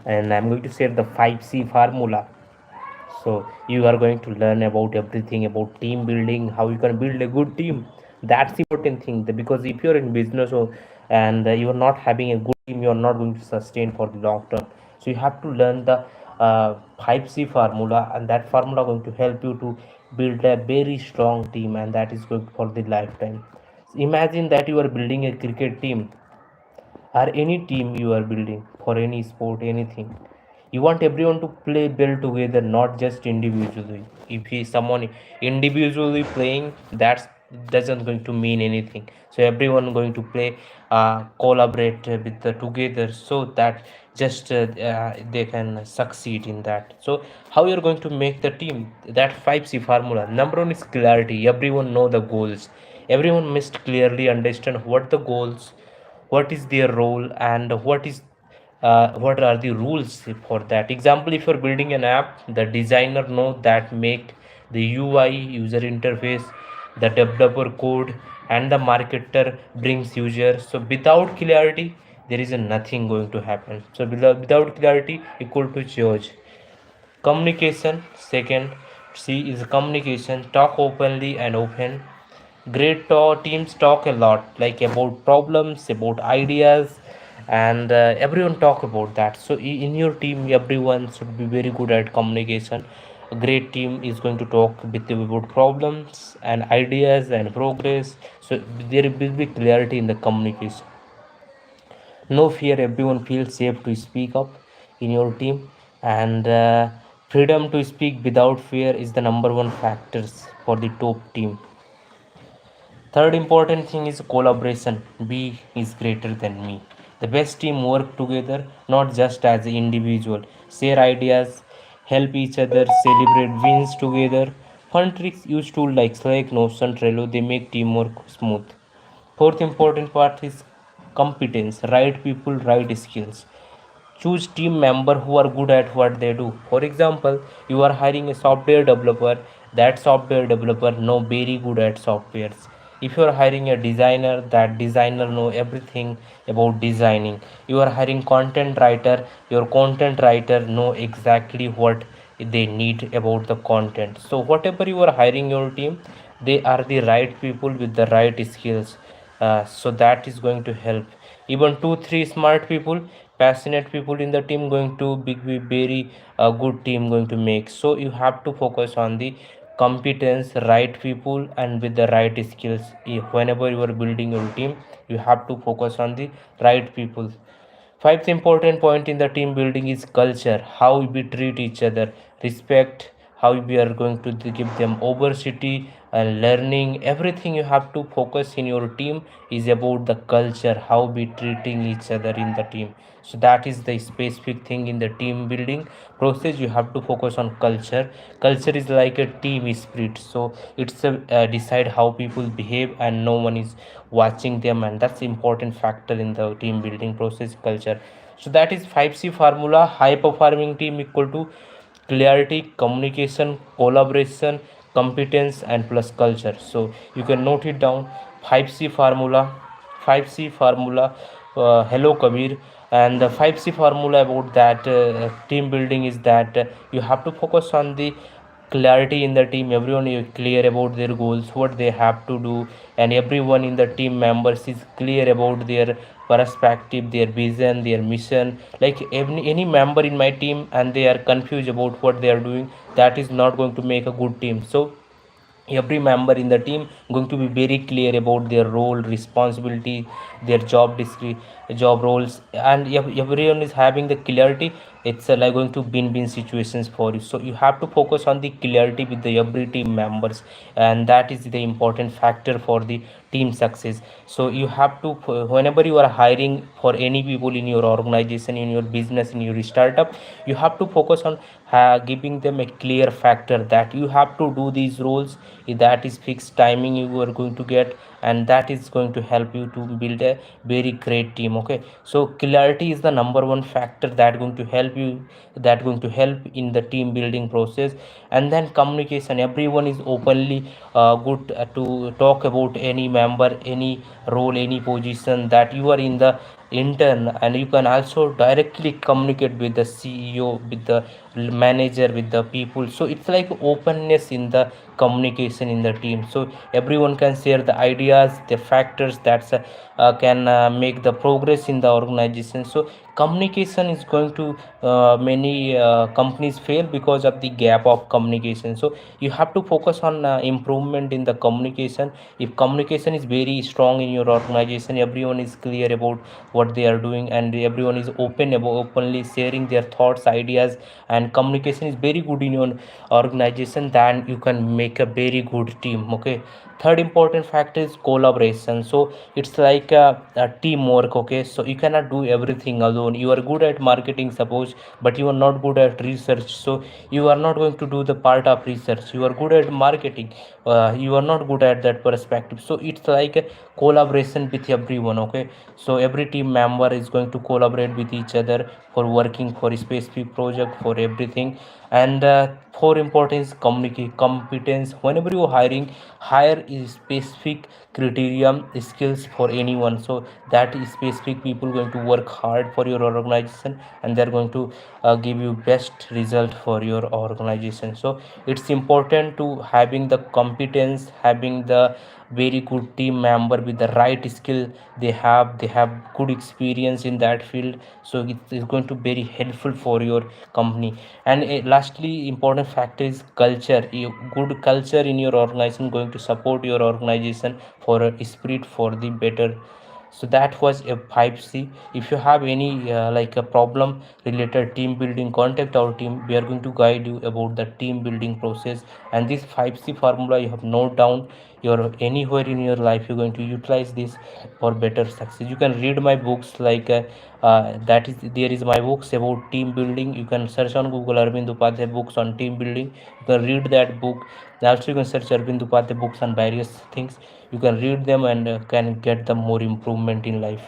and I'm going to share the 5C formula. So you are going to learn about everything about team building, how you can build a good team. That's the important thing, because if you're in business and you are not having a good team, you are not going to sustain for the long term. So you have to learn the 5C formula, and that formula going to help you to build a very strong team, and that is good for the lifetime. Imagine that you are building a cricket team or any team you are building for any sport, anything. You want everyone to play well together, not just individually. If he someone individually playing, that doesn't going to mean anything. So everyone going to play, collaborate with the together, so that just they can succeed in that. So how you're going to make the team? That 5C formula. Number one is clarity. Everyone know the goals. Everyone must clearly understand what the goals, what is their role, and what are the rules for that. Example, if you're building an app, the designer know that make the UI, user interface, the developer code, and the marketer brings user. So without clarity, there is nothing going to happen. So without clarity equal to change. Communication, second C is communication. Talk openly and open. Great teams talk a lot, like about problems, about ideas, and everyone talk about that. So in your team, everyone should be very good at communication. A great team is going to talk with you about problems and ideas and progress. So there will be clarity in the communication. No fear, everyone feels safe to speak up in your team, and freedom to speak without fear is the number one factors for the top team. Third important thing is collaboration. We is greater than me. The best team work together, not just as an individual. Share ideas, help each other, celebrate wins together. Fun tricks, use tools like Slack, Notion, Trello. They make teamwork smooth. Fourth important part is competence. Right people, right skills. Choose team member who are good at what they do. For example, you are hiring a software developer. That software developer know very good at softwares. If you are hiring a designer, that designer know everything about designing. You are hiring content writer, your content writer know exactly what they need about the content. So whatever you are hiring your team, they are the right people with the right skills. So that is going to help. Even 2 3 smart people, passionate people in the team going to be very good team going to make. So you have to focus on the competence, right people, and with the right skills. Whenever you are building your team, you have to focus on the right people. Fifth important point in the team building is culture, how we treat each other, respect, how we are going to give them obesity and learning. Everything you have to focus in your team is about the culture, how we treating each other in the team. So that is the specific thing in the team building process. You have to focus on culture. Culture is like a team spirit. So it's a decide how people behave, and no one is watching them, and that's important factor in the team building process, culture. So that is 5C formula. High performing team equal to clarity, communication, collaboration, competence, and plus culture. So you can note it down. 5C formula. 5C formula. Hello Kabir. And the 5C formula about that team building is that you have to focus on the clarity in the team. Everyone is clear about their goals, what they have to do, and everyone in the team members is clear about their perspective, their vision, their mission. Like any member in my team and they are confused about what they are doing, that is not going to make a good team. So every member in the team going to be very clear about their role, responsibility, their job roles, and if everyone is having the clarity, it's like going to win-win situations for you. So you have to focus on the clarity with the every team members, and that is the important factor for the team success. So you have to, whenever you are hiring for any people in your organization, in your business, in your startup, you have to focus on giving them a clear factor that you have to do these roles. That is fixed timing you are going to get, and that is going to help you to build a very great team. Okay, so clarity is the number one factor that going to help you, that going to help in the team building process. And then communication, everyone is openly good to talk about any member, any role, any position that you are in the intern, and you can also directly communicate with the CEO, with the manager, with the people. So it's like openness in the communication in the team, so everyone can share the ideas, the factors that can make the progress in the organization. So communication is going to many companies fail because of the gap of communication. So you have to focus on improvement in the communication. If communication is very strong in your organization, everyone is clear about what they are doing, and everyone is open about openly sharing their thoughts, ideas, and communication is very good in your organization, then you can make a very good team. Okay, third important factor is collaboration. So it's like a teamwork. Okay, so you cannot do everything alone. You are good at marketing, suppose, but you are not good at research, so you are not going to do the part of research. You are good at marketing, you are not good at that perspective. So it's like a collaboration with everyone. Okay, so every team member is going to collaborate with each other for working for a specific project, for everything. And for importance, communicate competence. Whenever you hiring, hire is specific criterion skills for anyone, so that is specific people going to work hard for your organization, and they're going to give you best result for your organization. So it's important to having the competence, having the very good team member with the right skill. They have good experience in that field, so it is going to very helpful for your company. And lastly important factor is culture. Good culture in your organization going to support your organization for a spirit for the better. So that was a 5C. If you have any like a problem related team building, contact our team. We are going to guide you about the team building process. And this 5C formula you have note down, you're anywhere in your life you're going to utilize this for better success. You can read my books like that is there is my books about team building. You can search on Google Arvind Upadhyay books on team building. You can read that book. And also you can search Arvind Upadhyay books on various things. You can read them and can get the more improvement in life.